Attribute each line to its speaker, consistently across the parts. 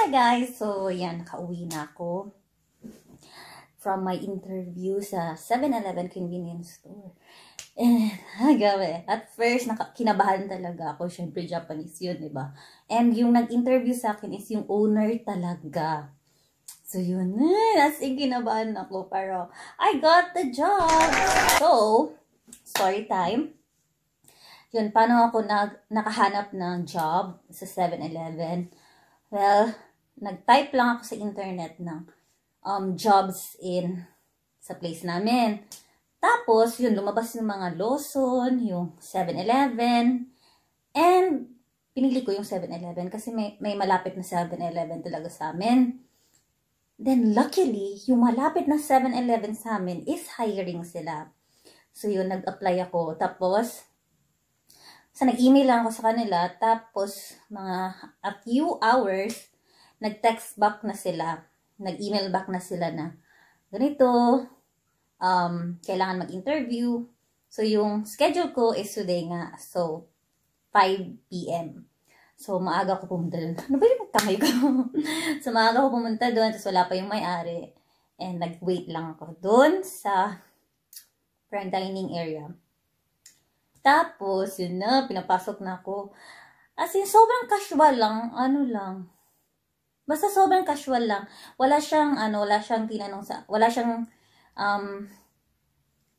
Speaker 1: Hi guys! So, yan, nakauwi na ako from my interview sa 7-Eleven convenience store. And, gabi. At first, kinabahan talaga ako. Siyempre, Japanese yun, di ba? And yung nag-interview sa akin is yung owner talaga. So, yun. As in, kinabahan ako. Pero, I got the job! So, story time. Yun, paano ako nakahanap ng job sa 7-Eleven? Well, nag-type lang ako sa internet ng jobs sa place namin. Tapos, yun, lumabas yung mga Lawson, yung 7-Eleven, and pinili ko yung 7-Eleven kasi may malapit na 7-Eleven talaga sa amin. Then, luckily, yung malapit na 7-Eleven sa amin is hiring sila. So, yun, nag-apply ako. Tapos, nag-email lang ako sa kanila. Tapos, a few hours, nag-text back na sila. Nag-email back na sila na ganito, kailangan mag-interview. So, yung schedule ko is today nga. So, 5 p.m. So, maaga ko pumunta doon. Ano ba yung magkamay ko? So, maaga ko pumunta doon. Tapos, wala pa yung may-ari. And, nag-wait lang ako doon sa front dining area. Tapos, yun na, pinapasok na ako. As in, sobrang casual lang. Ano lang. Basta sobrang casual lang. Wala siyang tinanong wala siyang,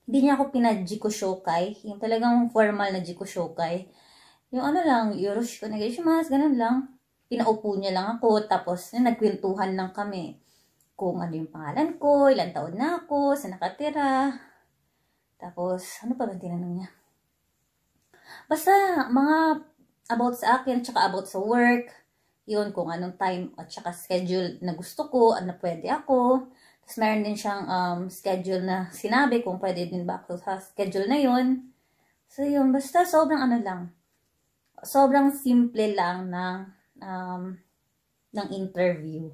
Speaker 1: hindi niya ako pinajiko shokay. Yung talagang formal na jiko shokay. Yung ano lang, yorush ko, nagishimasu, ganun lang. Pinaupo niya lang ako. Tapos, nagkwentuhan lang kami. Kung ano yung pangalan ko, ilang taon na ako, saan nakatira. Tapos, ano pa ba tinanong niya? Basta, mga about sa akin, tsaka about sa work, yun, kung anong time at tsaka schedule na gusto ko, at na pwede ako. Tapos, meron din siyang schedule na sinabi kung pwede din ba ako sa schedule na yun. So, yun, basta sobrang ano lang. Sobrang simple lang ng interview.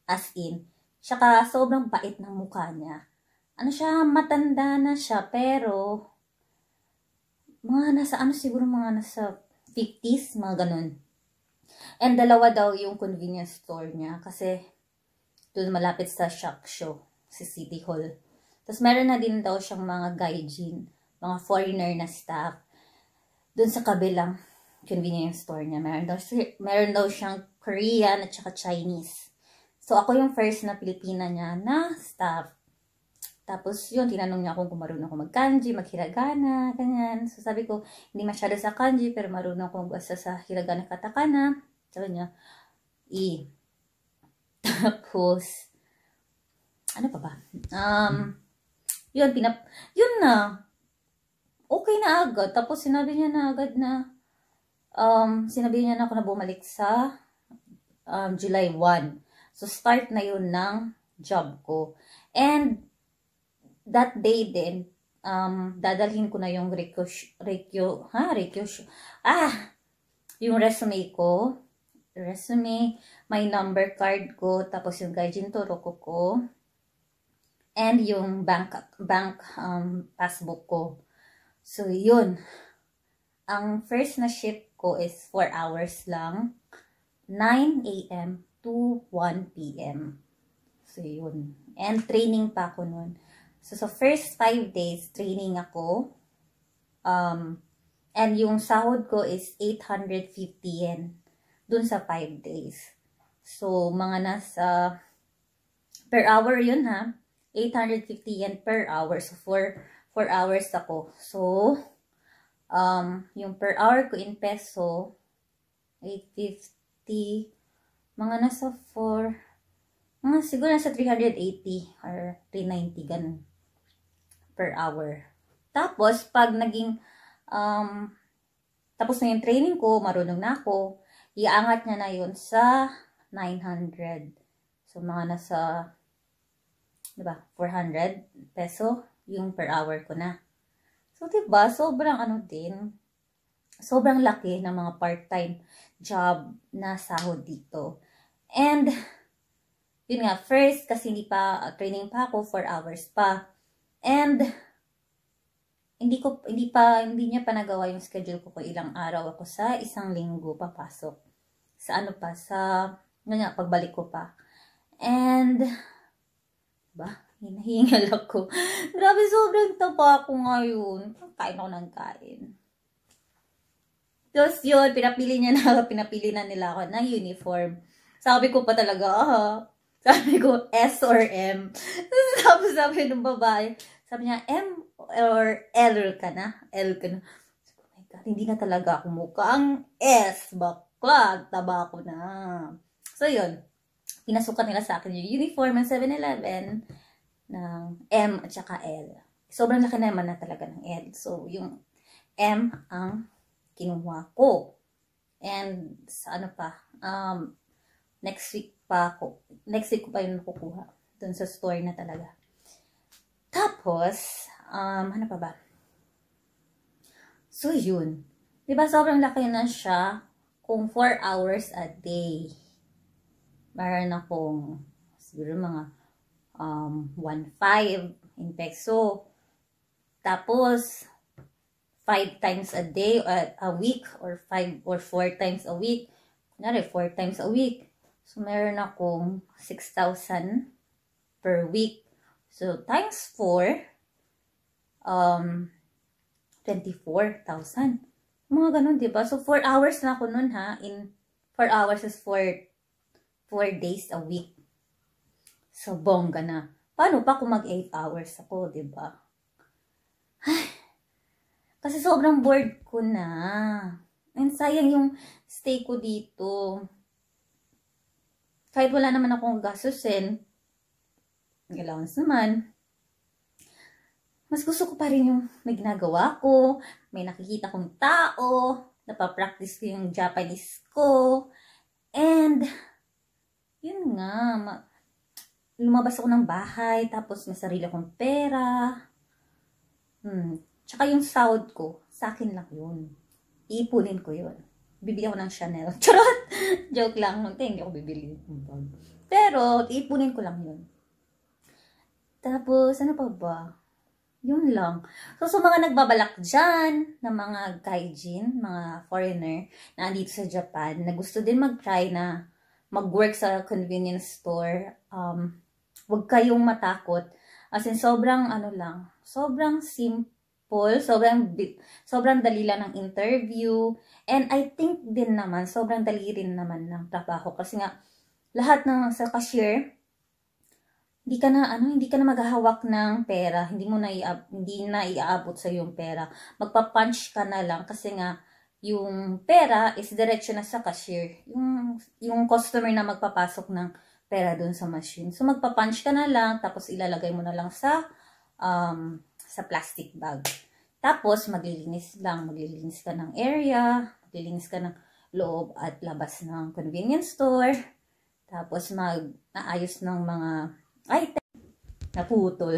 Speaker 1: As in. Tsaka, sobrang bait ng mukha niya. Ano siya, matanda na siya, pero siguro mga nasa 50s, mga ganun. And dalawa daw yung convenience store niya kasi doon malapit sa Shaksho, sa City Hall. Tapos meron na din daw siyang mga gaijin, mga foreigner na staff. Doon sa kabilang convenience store niya, meron daw siyang Korean at saka Chinese. So ako yung first na Pilipina niya na staff. Tapos yun, tinanong niya kung marunong ako mag-kanji, mag-hiragana, ganyan. So sabi ko, hindi masyado sa kanji, pero marunong ako basta sa hiragana, katakana. Sabi niya, Tapos, ano pa ba? Yun na. Okay na agad. Tapos sinabi niya na agad na, sinabi niya na ako na bumalik sa July 1. So start na yun ng job ko. And, that day din, dadalhin ko na yung yung resume, may number card ko, tapos yung gaijin toroko ko, and yung bank passbook ko. So, yun. Ang first na shift ko is 4 hours lang, 9 a.m. to 1 p.m. So, yun. And training pa ako nun. So, sa first 5 days, training ako. And yung sahod ko is 850 yen. Dun sa 5 days. So, mga nasa per hour yun ha. 850 yen per hour. So, 4 hours ako. So, yung per hour ko in peso, 850, siguro nasa 380 or 390, ganun, per hour. Tapos, pag tapos na yung training ko, marunong na ako, iangat niya na yun sa 900. So, mga nasa, 400 peso yung per hour ko na. So, diba, sobrang laki ng mga part-time job na sahod dito. And, yun nga, first, kasi training pa ako, 4 hours pa. And, hindi niya pa nagawa yung schedule ko kung ilang araw ako sa isang linggo papasok. Sa Nga, pagbalik ko pa. And, hinahingal ako. Grabe, sobrang taba ako ngayon. Kain ako ng kain. Tapos yun, pinapili na nila ako ng uniform. Sabi ko pa talaga, sabi ko, S or M. Tapos sabi ng babae, sabi niya, M or L ka na? L ka na. Oh my God, hindi na talaga ako mukhang S. Bakla, taba ko na. So yun, pinasukan nila sa akin yung uniform ng 7-Eleven ng M at saka L. Sobrang laki naman na talaga ng L. So yung M ang kinuha ko. And sa ano pa, next week ko pa yung nakukuha. Dun sa store na talaga. Tapos, ano pa ba? So, yun. Diba, sobrang laki na siya kung 4 hours a day. Meron akong, siguro mga 1.5 in peso. Tapos, 5 times a day, a week, or 5 or 4 times a week. Kunyari, 4 times a week. So, meron akong 6,000 per week. So, times 4, 24,000. Mga ganun, diba? So, 4 hours na ako nun, ha? In 4 hours is 4 days a week. So, bongga na. Paano pa kung mag 8 hours ako, diba? Ay, kasi sobrang bored ko na. And sayang yung stay ko dito. Kahit wala naman akong gastusin, allowance naman, mas gusto ko pa rin yung may ginagawa ko, may nakikita kong tao, napapractice ko yung Japanese ko, and, yun nga, lumabas ako ng bahay, tapos may sarili akong pera, tsaka yung sahod ko, sa akin lang yun. Iipunin ko yun. Bibili ako ng Chanel. Charot! Joke lang. Hindi ako bibili. Pero, iipunin ko lang yun. Tapos, ano pa ba? Yun lang. So, sa mga nagbabalak dyan, na mga gaijin, mga foreigner, na andito sa Japan, na gusto din mag-try na mag-work sa convenience store, huwag kayong matakot. As in, sobrang, sobrang simple, sobrang dali lang ng interview, and I think din naman, sobrang dali rin naman ng trabaho, kasi nga, lahat ng sa cashier, hindi ka na maghahawak ng pera, hindi na iaabot sa yung pera. Magpa-punch ka na lang kasi nga yung pera is diretso na sa cashier. Yung customer na magpapasok ng pera doon sa machine. So magpa-punch ka na lang, tapos ilalagay mo na lang sa plastic bag. Tapos maglilinis ka ng area, maglilinis ka ng loob at labas ng convenience store. Tapos maayos ng mga item naputol.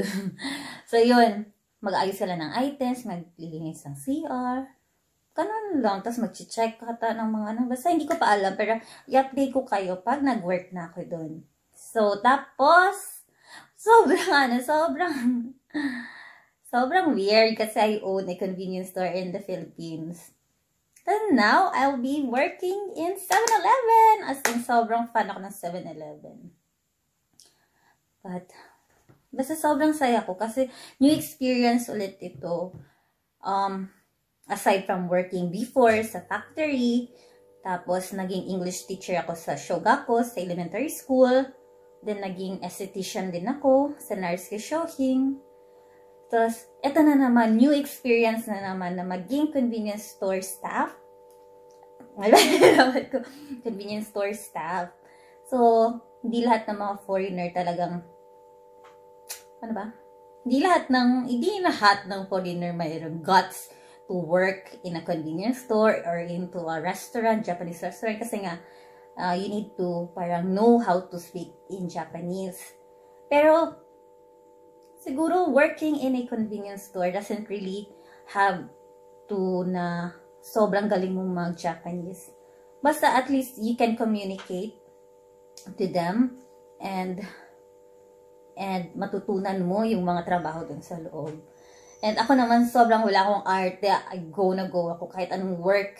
Speaker 1: So, yun. Mag-ayos sila ng items, maglilinis ng CR. Ganun lang. Tapos, mag-check ka ng mga basta hindi ko pa alam. Pero, i-update ko kayo pag nag-work na ako doon. So, tapos, sobrang weird kasi I own a convenience store in the Philippines. And now, I'll be working in 7-Eleven. As in, sobrang fan ako ng 7-Eleven. But, basta sobrang saya ko kasi new experience ulit ito. Aside from working before sa factory, tapos naging English teacher ako sa Shogaku, sa elementary school. Then, naging esthetician din ako sa Narsuke Shohing. Tapos, eto na naman, new experience na naman na maging convenience store staff. Convenience store staff. So, hindi lahat ng mga foreigner talagang Hindi lahat ng foreigner mayroong guts to work in a convenience store or into a restaurant, Japanese restaurant. Kasi nga, you need to parang know how to speak in Japanese. Pero, siguro working in a convenience store doesn't really have to na sobrang galing mong mag-Japanese. Basta at least you can communicate to them and matutunan mo yung mga trabaho dun sa loob. And ako naman, sobrang wala akong arte. Go ako kahit anong work.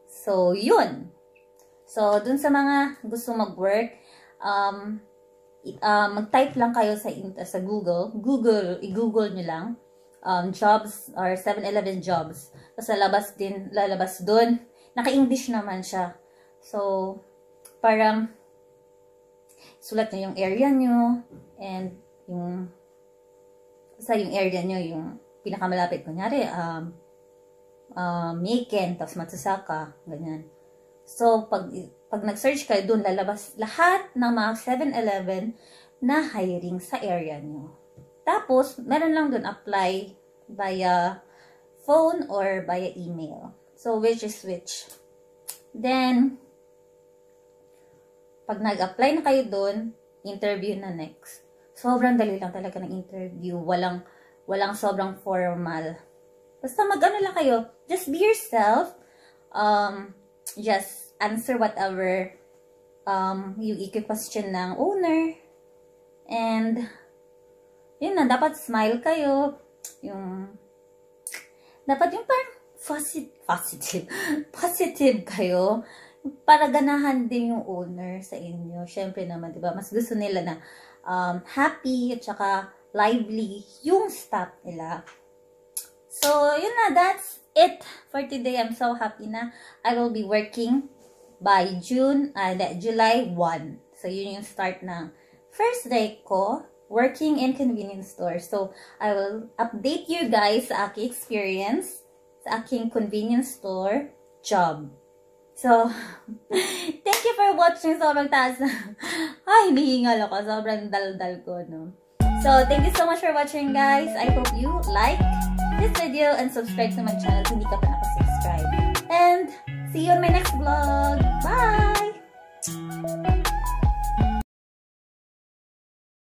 Speaker 1: So, yun. So, dun sa mga gusto mag-work, mag-type lang kayo sa Google. I-Google nyo lang. Jobs or 7-Eleven jobs. Tapos lalabas dun. Naka-English naman siya. So, parang sulat nyo yung area nyo and yung area nyo, yung pinakamalapit, kunyari, Macon, tapos Matsusaka, ganyan. So, pag nag-search kayo dun, lalabas lahat ng mga 7-Eleven na hiring sa area nyo. Tapos, meron lang dun apply via phone or via email. So, which is which. Then, pag nag-apply na kayo dun, interview na next. Sobrang dali lang talaga ng interview. Walang sobrang formal. Basta mag-ano lang kayo. Just be yourself. Just answer whatever yung i-question ng owner. And, yun na, dapat smile kayo. Dapat yung parang positive kayo. Para ganahan din yung owner sa inyo. Syempre naman, diba? Mas gusto nila na happy at saka lively yung staff nila. So, yun na, that's it for today. I'm so happy na I will be working by July 1. So, yun yung start ng first day ko working in convenience store. So, I will update you guys sa aking experience sa aking convenience store job. So, thank you for watching. Sobrang taas na. Ay, hinihingal ako. Sobrang dal-dal ko, no? So, thank you so much for watching, guys. I hope you like this video and subscribe to my channel kung hindi ka pa nakasubscribe. And see you on my next vlog. Bye!